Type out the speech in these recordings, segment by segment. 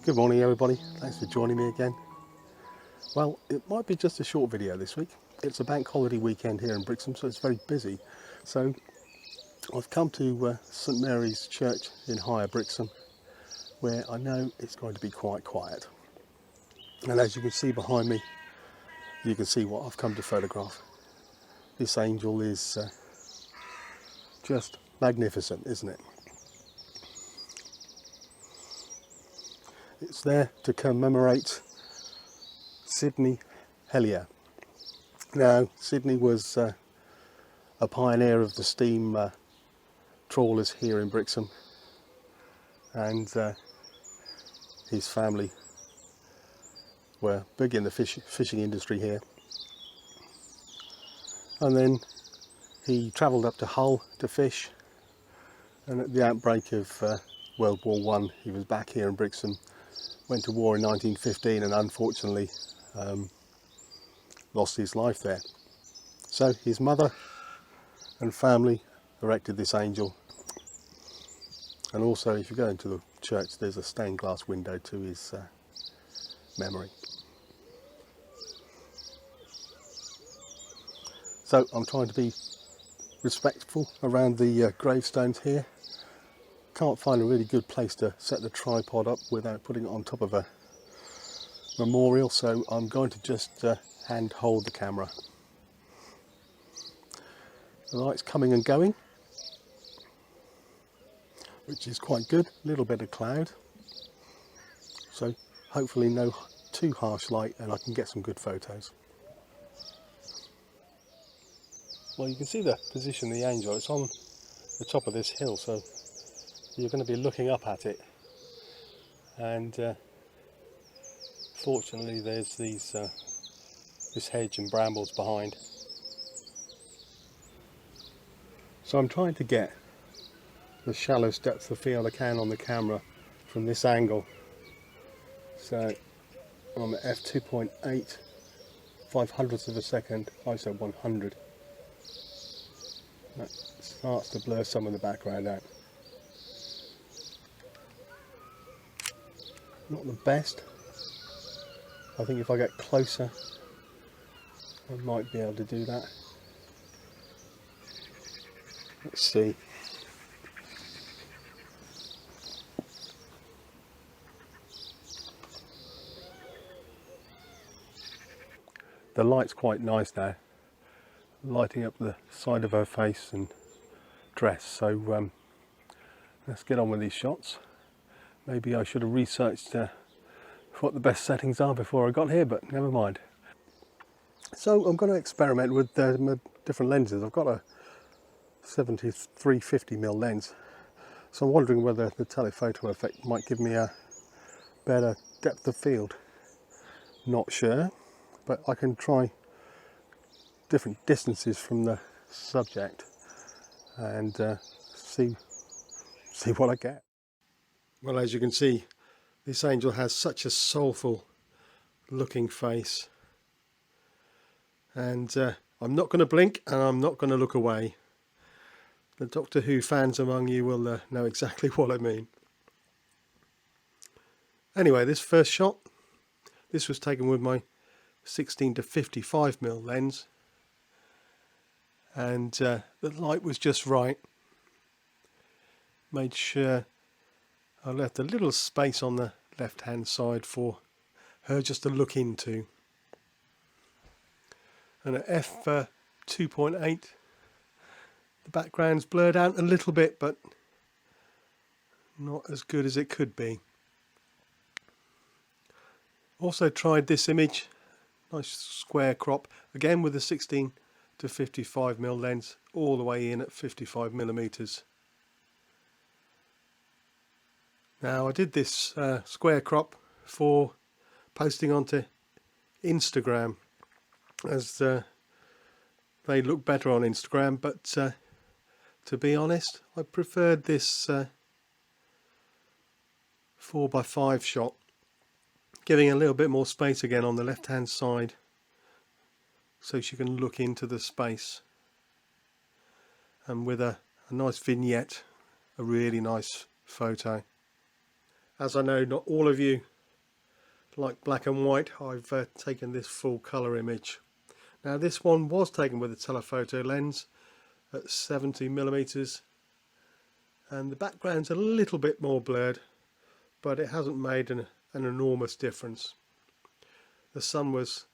Good morning everybody, thanks for joining me again. Well, it might be just a short video this week. It's a bank holiday weekend here in Brixham, so it's very busy. So I've come to St Mary's Church in Higher Brixham, where I know it's going to be quite quiet. And as you can see behind me, you can see what I've come to photograph. This angel is just magnificent, isn't it? It's there to commemorate Sydney Hellyer. Now, Sydney was a pioneer of the steam trawlers here in Brixham, and his family were big in the fishing industry here. And then he travelled up to Hull to fish, and at the outbreak of World War I, he was back here in Brixham. Went to war in 1915 and unfortunately lost his life there. So his mother and family erected this angel, and also if you go into the church there's a stained glass window to his memory. So I'm trying to be respectful around the gravestones here. Can't find a really good place to set the tripod up without putting it on top of a memorial, so I'm going to just hand hold the camera. The light's coming and going, which is quite good. A little bit of cloud, so hopefully no too harsh light and I can get some good photos. Well, you can see the position of the angel. It's on the top of this hill, so you're going to be looking up at it, and fortunately there's these this hedge and brambles behind. So I'm trying to get the shallowest depth of field I can on the camera from this angle. So I'm at F2.8 500ths of a second, ISO 100. That starts to blur some of the background out. Not the best. I think if I get closer I might be able to do that. Let's see. The light's quite nice now, lighting up the side of her face and dress, so let's get on with these shots. Maybe I should have researched what the best settings are before I got here, but never mind. So I'm going to experiment with different lenses. I've got a 73-50mm lens, so I'm wondering whether the telephoto effect might give me a better depth of field. Not sure, but I can try different distances from the subject and see what I get. Well, as you can see, this angel has such a soulful looking face, and I'm not going to blink and I'm not going to look away. The Doctor Who fans among you will know exactly what I mean. Anyway, this first shot, this was taken with my 16 to 55mm lens, and the light was just right. Made sure I left a little space on the left hand side for her just to look into. and an F2.8. The background's blurred out a little bit, but not as good as it could be. Also tried this image, nice square crop, again with a 16 to 55mm lens, all the way in at 55mm. Now I did this square crop for posting onto Instagram, as they look better on Instagram, but to be honest, I preferred this 4x5 shot, giving a little bit more space again on the left hand side so she can look into the space, and with a nice vignette, a really nice photo. As I know not all of you like black and white, I've taken this full colour image. Now this one was taken with a telephoto lens at 70mm, and the background's a little bit more blurred, but it hasn't made an enormous difference. The sun was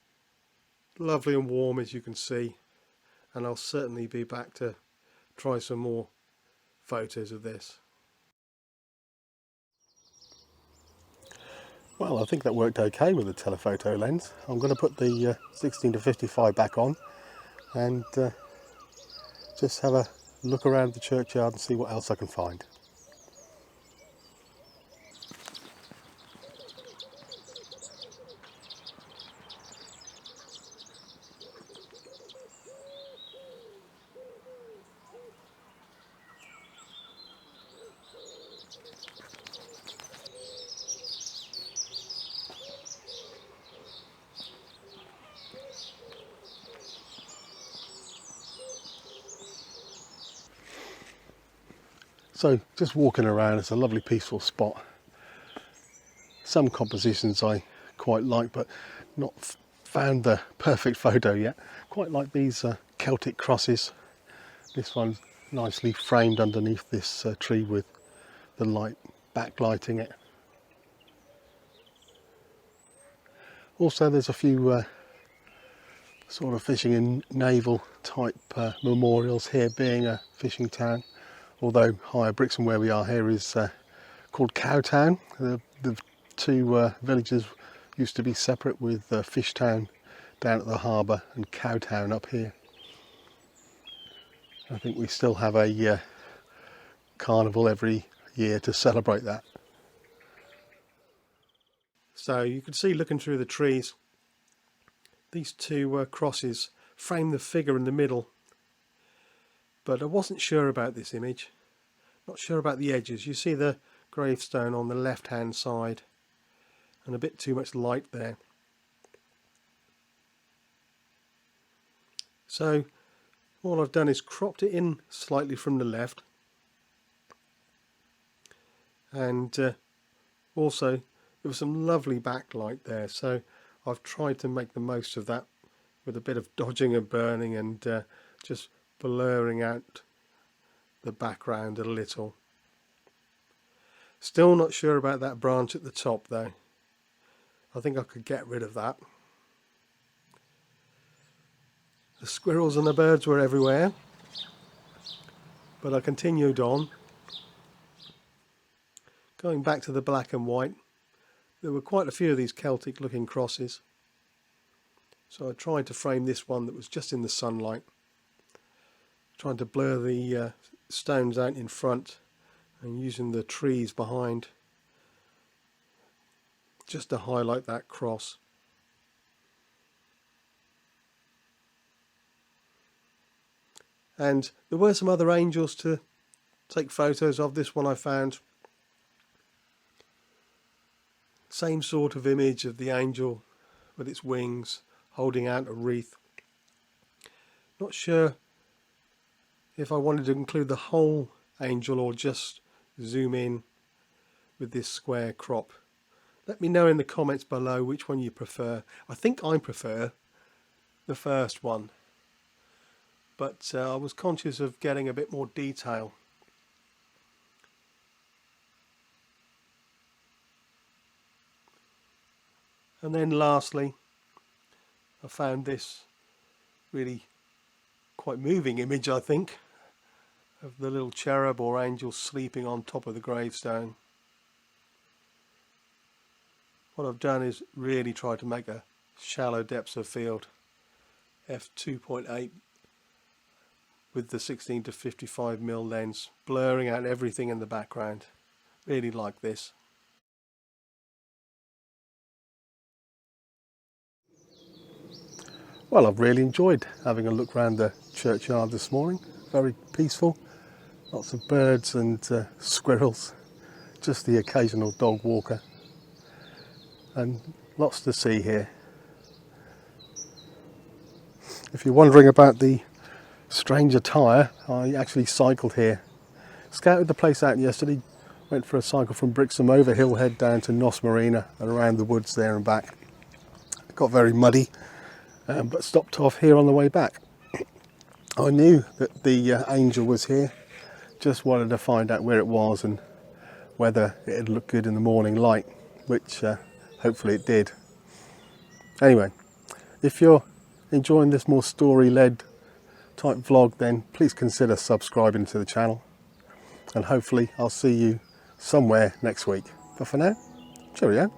lovely and warm, as you can see, and I'll certainly be back to try some more photos of this. Well, I think that worked okay with the telephoto lens. I'm going to put the 16 to 55 back on and just have a look around the churchyard and see what else I can find. So just walking around, it's a lovely peaceful spot. Some compositions I quite like, but not found the perfect photo yet. Quite like these Celtic crosses. This one's nicely framed underneath this tree with the light backlighting it. Also there's a few sort of fishing and naval type memorials here, being a fishing town. Although higher Brixham, where we are here, is called Cowtown. The two villages used to be separate, with Fishtown down at the harbour and Cowtown up here. I think we still have a carnival every year to celebrate that. So you can see, looking through the trees, these two crosses frame the figure in the middle. But I wasn't sure about this image, not sure about the edges. You see the gravestone on the left hand side and a bit too much light there. So all I've done is cropped it in slightly from the left, and also there was some lovely backlight there, so I've tried to make the most of that with a bit of dodging and burning and just blurring out the background a little. Still not sure about that branch at the top though. I think I could get rid of that. The squirrels and the birds were everywhere, but I continued on. Going back to the black and white, there were quite a few of these Celtic looking crosses, so I tried to frame this one that was just in the sunlight, trying to blur the stones out in front and using the trees behind just to highlight that cross. And there were some other angels to take photos of. This one I found, same sort of image of the angel with its wings holding out a wreath. Not sure if I wanted to include the whole angel or just zoom in with this square crop. Let me know in the comments below which one you prefer. I think I prefer the first one, but I was conscious of getting a bit more detail. And then lastly, I found this really quite moving image, I think, of the little cherub or angel sleeping on top of the gravestone. What I've done is really try to make a shallow depths of field, F2.8 with the 16 to 55mm lens, blurring out everything in the background. Really like this. Well, I've really enjoyed having a look around the churchyard this morning. Very peaceful, lots of birds and squirrels, just the occasional dog walker, and lots to see here. If you're wondering about the strange attire, I actually cycled here. Scouted the place out yesterday, went for a cycle from Brixham over Hillhead down to Nos Marina and around the woods there and back. It got very muddy, but stopped off here on the way back. I knew that the angel was here, just wanted to find out where it was and whether it'd look good in the morning light, which hopefully it did. Anyway, if you're enjoying this more story-led type vlog, then please consider subscribing to the channel, and hopefully I'll see you somewhere next week. But for now, cheerio.